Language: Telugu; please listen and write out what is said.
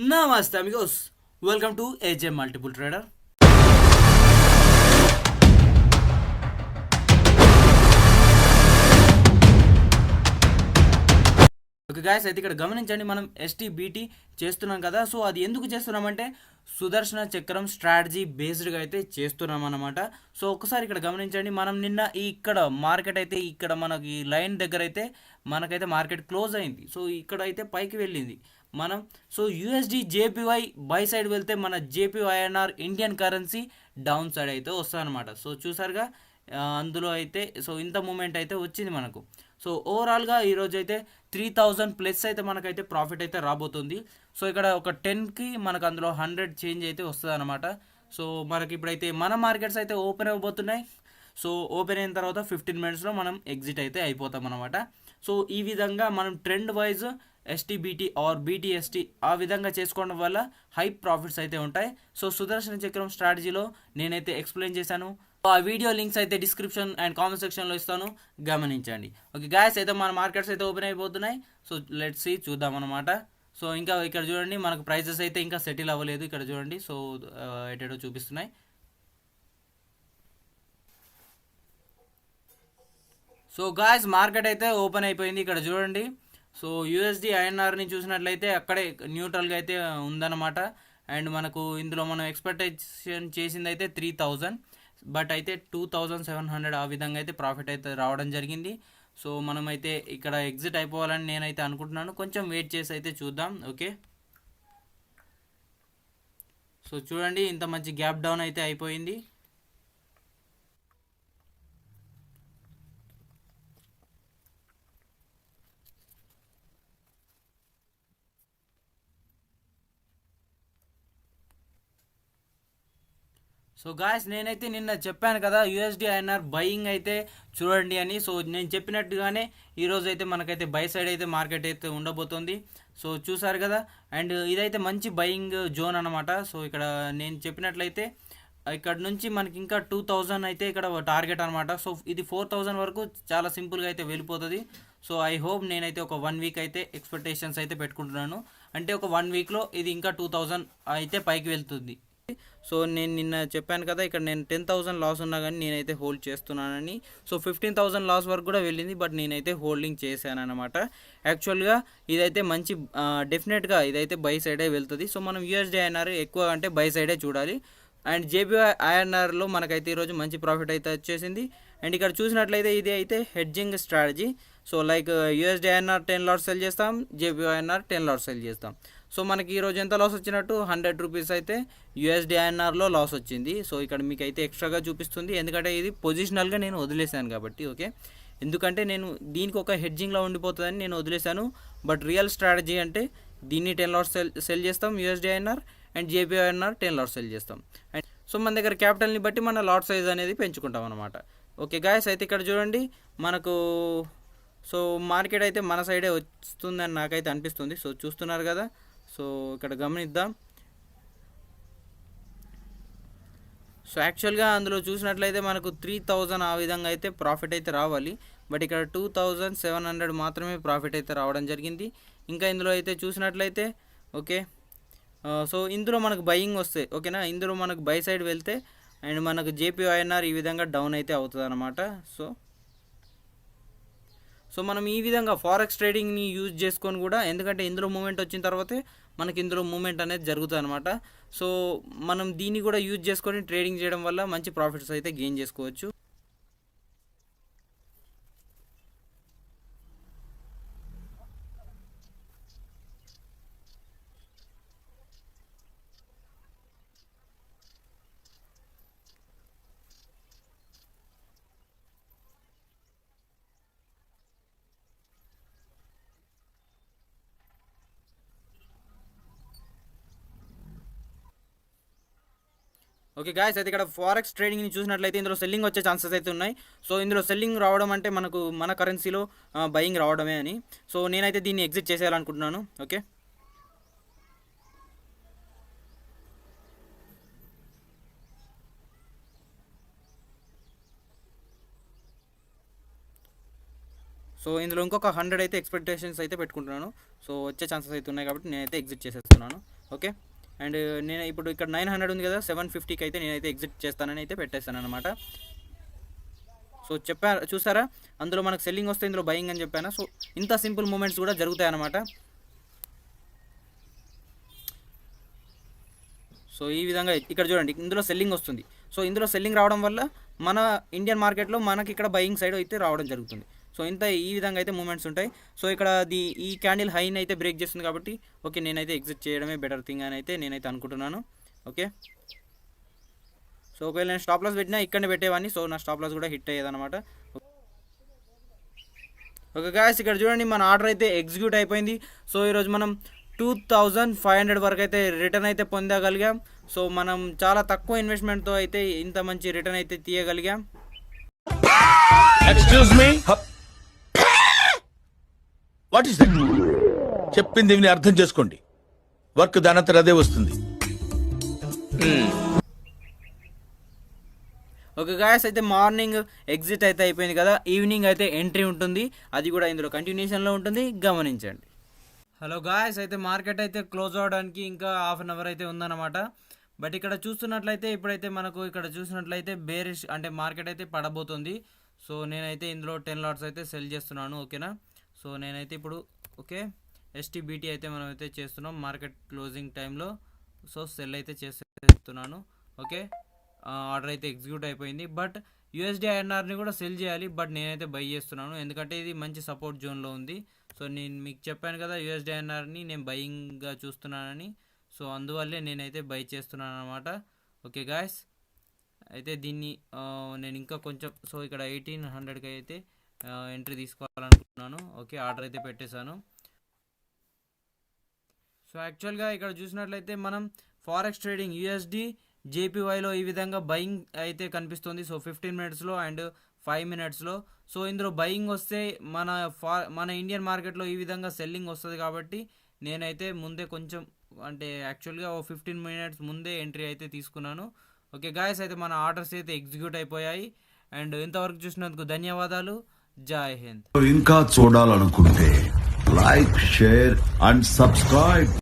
Namaste amigos, welcome to AJ Multiple Trader. Okay guys, అయితే ఇక్కడ గమనించండి, మనం ఎస్టీబీటీ చేస్తున్నాం కదా. సో అది ఎందుకు చేస్తున్నామంటే సుదర్శన చక్రం స్ట్రాటజీ బేస్డ్గా అయితే చేస్తున్నాం అనమాట. సో ఒకసారి ఇక్కడ గమనించండి, మనం నిన్న ఇక్కడ మార్కెట్ అయితే ఇక్కడ మనకి లైన్ దగ్గర అయితే మనకైతే మార్కెట్ క్లోజ్ అయింది. సో ఇక్కడ అయితే పైకి వెళ్ళింది మనం. సో యూఎస్డి జేపీవై బై సైడ్ వెళ్తే మన జేపీఐఎన్ఆర్ ఇండియన్ కరెన్సీ డౌన్ సైడ్ అయితే వస్తుంది అనమాట. సో చూసారుగా, అందులో అయితే సో ఇంత మూమెంట్ అయితే వచ్చింది మనకు. సో ఓవరాల్గా ఈరోజు అయితే 3000 ప్లస్ అయితే మనకైతే ప్రాఫిట్ అయితే రాబోతుంది. సో ఇక్కడ ఒక 10కి మనకు అందులో 100 చేంజ్ అయితే వస్తుంది అనమాట. సో మనకి ఇప్పుడైతే మన మార్కెట్స్ అయితే ఓపెన్ అయిపోతున్నాయి. సో ఓపెన్ అయిన తర్వాత 15 మినిట్స్లో మనం ఎగ్జిట్ అయితే అయిపోతాం అనమాట. సో ఈ విధంగా మనం trend wise STBT or BTST ఆ విధంగా చేసుకోవడం వల్ల హై ప్రాఫిట్స్ అయితే ఉంటాయి. సో సుదర్శన చక్రం స్ట్రాటజీలో నేనైతే ఎక్స్ప్లెయిన్ చేశాను. ఆ వీడియో లింక్స్ అయితే డిస్క్రిప్షన్ అండ్ కామెంట్ సెక్షన్లో ఇస్తాను, గమనించండి. ఓకే గాయస్, అయితే మన మార్కెట్స్ అయితే ఓపెన్ అయిపోతున్నాయి. సో లెట్స్ సీ, చూద్దాం అనమాట. సో ఇంకా ఇక్కడ చూడండి, మనకు ప్రైజెస్ అయితే ఇంకా సెటిల్ అవ్వలేదు. ఇక్కడ చూడండి, సో ఎటేటో చూపిస్తున్నాయి. సో గాయస్, మార్కెట్ అయితే ఓపెన్ అయిపోయింది. ఇక్కడ చూడండి, సో యూఎస్డి ఐఎన్ఆర్ని చూసినట్లయితే అక్కడే న్యూట్రల్గా అయితే ఉందన్నమాట. అండ్ మనకు ఇందులో మనం ఎక్స్పెక్టేషన్ చేసింది అయితే 3000, బట్ అయితే 2700 ఆ విధంగా అయితే ప్రాఫిట్ అయితే రావడం జరిగింది. సో మనమైతే ఇక్కడ ఎగ్జిట్ అయిపోవాలని నేనైతే అనుకుంటున్నాను. కొంచెం వెయిట్ చేసి అయితే చూద్దాం. ఓకే, సో చూడండి, ఇంత మంచి గ్యాప్ డౌన్ అయితే అయిపోయింది. సో గాయస్, నేనైతే నిన్న చెప్పాను కదా యూఎస్డి ఐఎన్ఆర్ బయింగ్ అయితే చూడండి అని. సో నేను చెప్పినట్టుగానే ఈరోజు అయితే మనకైతే బై సైడ్ అయితే మార్కెట్ అయితే ఉండబోతుంది. సో చూసారు కదా, అండ్ ఇదైతే మంచి బయింగ్ జోన్ అనమాట. సో ఇక్కడ నేను చెప్పినట్లయితే ఇక్కడ నుంచి మనకి ఇంకా 2000 అయితే ఇక్కడ టార్గెట్ అనమాట. సో ఇది 4000 వరకు చాలా సింపుల్గా అయితే వెళ్ళిపోతుంది. సో ఐ హోప్ నేనైతే ఒక 1 వీక్ అయితే ఎక్స్పెక్టేషన్స్ అయితే పెట్టుకుంటున్నాను. అంటే ఒక 1 వీక్లో ఇది ఇంకా 2000 అయితే పైకి వెళ్తుంది. సో నేను నిన్న చెప్పాను కదా, ఇక్కడ నేను 10,000 లాస్ ఉన్నా కానీ నేనైతే హోల్డ్ చేస్తున్నానని. సో 15,000 లాస్ వరకు కూడా వెళ్ళింది, బట్ నేనైతే హోల్డింగ్ చేశాను అనమాట. యాక్చువల్గా ఇదైతే మంచి డెఫినెట్గా ఇదైతే బై సైడే వెళ్తుంది. సో మనం యూఎస్డి ఐఎన్ఆర్ ఎక్కువ అంటే బై సైడే చూడాలి. అండ్ జేపీఐ ఐఎన్ఆర్లో మనకైతే ఈరోజు మంచి ప్రాఫిట్ అయితే వచ్చేసింది. అండ్ ఇక్కడ చూసినట్లయితే ఇది అయితే hedging strategy. So like USD INR 10 lots sell చేస్తాం, జేపీఐ ఐఎన్ఆర్ 10 లాట్స్ సెల్ చేస్తాం. సో మనకి ఈరోజు ఎంత లాస్ వచ్చినట్టు 100 రూపీస్ అయితే యూఎస్డి ఐఎన్ఆర్లో లాస్ వచ్చింది. సో ఇక్కడ మీకు అయితే ఎక్స్ట్రాగా చూపిస్తుంది, ఎందుకంటే ఇది పొజిషనల్గా నేను వదిలేశాను కాబట్టి. ఓకే, ఎందుకంటే నేను దీనికి ఒక హెడ్జింగ్లో ఉండిపోతుందని నేను వదిలేశాను. బట్ రియల్ స్ట్రాటజీ అంటే దీన్ని 10 లాట్స్ సెల్ చేస్తాం USD INR, and JPY INR 10 lots sell చేస్తాం. అండ్ సో మన దగ్గర క్యాపిటల్ని బట్టి మన లాట్ సైజ్ అనేది పెంచుకుంటాం అనమాట. ఓకే గాయస్, అయితే ఇక్కడ చూడండి మనకు సో మార్కెట్ అయితే మన సైడే వస్తుందని నాకైతే అనిపిస్తుంది. సో చూస్తున్నారు కదా, సో ఇక్కడ గమనిద్దాం. సో యాక్చువల్గా అందులో చూసినట్లయితే మనకు 3000 ఆ విధంగా అయితే ప్రాఫిట్ అయితే రావాలి, బట్ ఇక్కడ 2700 మాత్రమే ప్రాఫిట్ అయితే రావడం జరిగింది. ఇంకా ఇందులో అయితే చూసినట్లయితే ఓకే, సో ఇందులో మనకు బయింగ్ వస్తే ఓకేనా, ఇందులో మనకు బై సైడ్ వెళ్తే అండ్ మనకు జేపీఐఎన్ఆర్ ఈ విధంగా డౌన్ అయితే అవుతుంది అనమాట. సో మనం ఈ విధంగా ఫారెక్స్ ట్రేడింగ్ని యూజ్ చేసుకొని కూడా, ఎందుకంటే ఇందులో మూమెంట్ వచ్చిన తర్వాతే మనకి ఇందులో మూమెంట్ అనేది జరుగుతుంది అనమాట. సో మనం దీన్ని కూడా యూజ్ చేసుకొని ట్రేడింగ్ చేయడం వల్ల మంచి ప్రాఫిట్స్ అయితే గెయిన్ చేసుకోవచ్చు. ఓకే గాయస్, అయితే ఇక్కడ ఫారెక్స్ ట్రేడింగ్ని చూసినట్లయితే ఇందులో సెల్లింగ్ వచ్చే ఛాన్సెస్ అయితే ఉన్నాయి. సో ఇందులో సెల్లింగ్ రావడం అంటే మనకు మన కరెన్సీలో బయింగ్ రావడమే అని. సో నేనైతే దీన్ని ఎగ్జిట్ చేసేయాలనుకుంటున్నాను. ఓకే, సో ఇందులో ఇంకొక 100 అయితే ఎక్స్పెక్టేషన్స్ అయితే పెట్టుకుంటున్నాను. సో వచ్చే ఛాన్సెస్ అయితే ఉన్నాయి కాబట్టి నేనైతే ఎగ్జిట్ చేసేస్తున్నాను. ఓకే, అండ్ నేను ఇప్పుడు ఇక్కడ 900 ఉంది కదా, 750కి అయితే నేనైతే ఎగ్జిట్ చేస్తానని అయితే పెట్టేస్తాను అనమాట. సో చూసారా, అందులో మనకు సెల్లింగ్ వస్తే ఇందులో బయింగ్ అని చెప్పాను. సో ఇంత సింపుల్ మూమెంట్స్ కూడా జరుగుతాయి అన్నమాట. సో ఈ విధంగా ఇక్కడ చూడండి, ఇందులో సెల్లింగ్ వస్తుంది. సో ఇందులో సెల్లింగ్ రావడం వల్ల మన ఇండియన్ మార్కెట్లో మనకి ఇక్కడ బయింగ్ సైడ్ అయితే రావడం జరుగుతుంది. సో ఈ విధంగా అయితే మూమెంట్స్ ఉంటాయి. సో ఇక్కడ ఈ క్యాండిల్ హైని అయితే బ్రేక్ చేస్తుంది కాబట్టి ఓకే, నేనైతే ఎగ్జిట్ చేయడమే బెటర్ థింగ్ అని అయితే నేనైతే అనుకుంటున్నాను. ఓకే, సో ఒకవేళ నేను స్టాప్ లాస్ పెట్టినా ఇక్కడనే పెట్టేవాడిని. సో నా స్టాప్ లాస్ కూడా హిట్ అయ్యేదన్నమాట. ఓకే గాయస్, ఇక్కడ చూడండి మన ఆర్డర్ అయితే ఎగ్జిక్యూట్ అయిపోయింది. సో ఈరోజు మనం 2500 వరకు అయితే రిటర్న్ అయితే పొందగలిగాం. సో మనం చాలా తక్కువ ఇన్వెస్ట్మెంట్తో అయితే ఇంత మంచి రిటర్న్ అయితే తీయగలిగాం. Excuse me, what is that? చెప్పింది విని అర్థం చేసుకోండి. వర్క్ దానంతట అదే వస్తుంది. ఓకే గాయస్, అయితే మార్నింగ్ ఎగ్జిట్ అయితే అయిపోయింది కదా, ఈవినింగ్ అయితే ఎంట్రీ ఉంటుంది. అది కూడా ఇందులో కంటిన్యూషన్లో ఉంటుంది, గమనించండి. హలో గాయస్, అయితే మార్కెట్ అయితే క్లోజ్ అవడానికి ఇంకా హాఫ్ అన్ అవర్ అయితే ఉందన్నమాట. బట్ ఇక్కడ చూస్తున్నట్లయితే ఇప్పుడైతే మనకు ఇక్కడ చూసినట్లయితే బేరిష్ అంటే మార్కెట్ అయితే పడబోతుంది. సో నేనైతే ఇందులో 10 లాట్స్ అయితే సెల్ చేస్తున్నాను. ఓకేనా, సో నేనైతే ఇప్పుడు ఓకే STBT అయితే మనం అయితే చేస్తున్నాం మార్కెట్ క్లోజింగ్ టైంలో. సో సెల్ అయితే చేస్తున్నాను. ఓకే, ఆర్డర్ అయితే ఎగ్జిక్యూట్ అయిపోయింది. బట్ USD INRని కూడా సెల్ చేయాలి. బట్ నేనైతే బై చేస్తున్నాను ఎందుకంటే ఇది మంచి సపోర్ట్ జోన్లో ఉంది. సో నేను మీకు చెప్పాను కదా USD INRని నేను బయింగ్గా చూస్తున్నానని. సో అందువల్లే నేనైతే బై చేస్తున్నాను అనమాట. ఓకే గాయస్, అయితే దీన్ని నేను ఇంకా కొంచెం సో ఇక్కడ 1800కి అయితే ఎంట్రీ తీసుకోవాలనుకుంటున్నాను. ఓకే, ఆర్డర్ అయితే పెట్టేశాను. సో యాక్చువల్గా ఇక్కడ చూసినట్లయితే మనం ఫారెక్స్ ట్రేడింగ్ USD JPYలో ఈ విధంగా బయింగ్ అయితే కనిపిస్తుంది. సో 15 మినిట్స్లో అండ్ 5 మినిట్స్లో. సో ఇందులో బయింగ్ వస్తే మన ఇండియన్ మార్కెట్లో ఈ విధంగా సెల్లింగ్ వస్తుంది కాబట్టి నేనైతే ముందే కొంచెం అంటే యాక్చువల్గా 15 మినిట్స్ ముందే ఎంట్రీ అయితే తీసుకున్నాను. ఓకే గాయస్, అయితే మన ఆర్డర్స్ అయితే ఎగ్జిక్యూట్ అయిపోయాయి. అండ్ ఇంతవరకు చూసినందుకు ధన్యవాదాలు. జై హింద్. ఇంకా చూడాలనుకుంటే లైక్, షేర్ అండ్ సబ్స్క్రైబ్.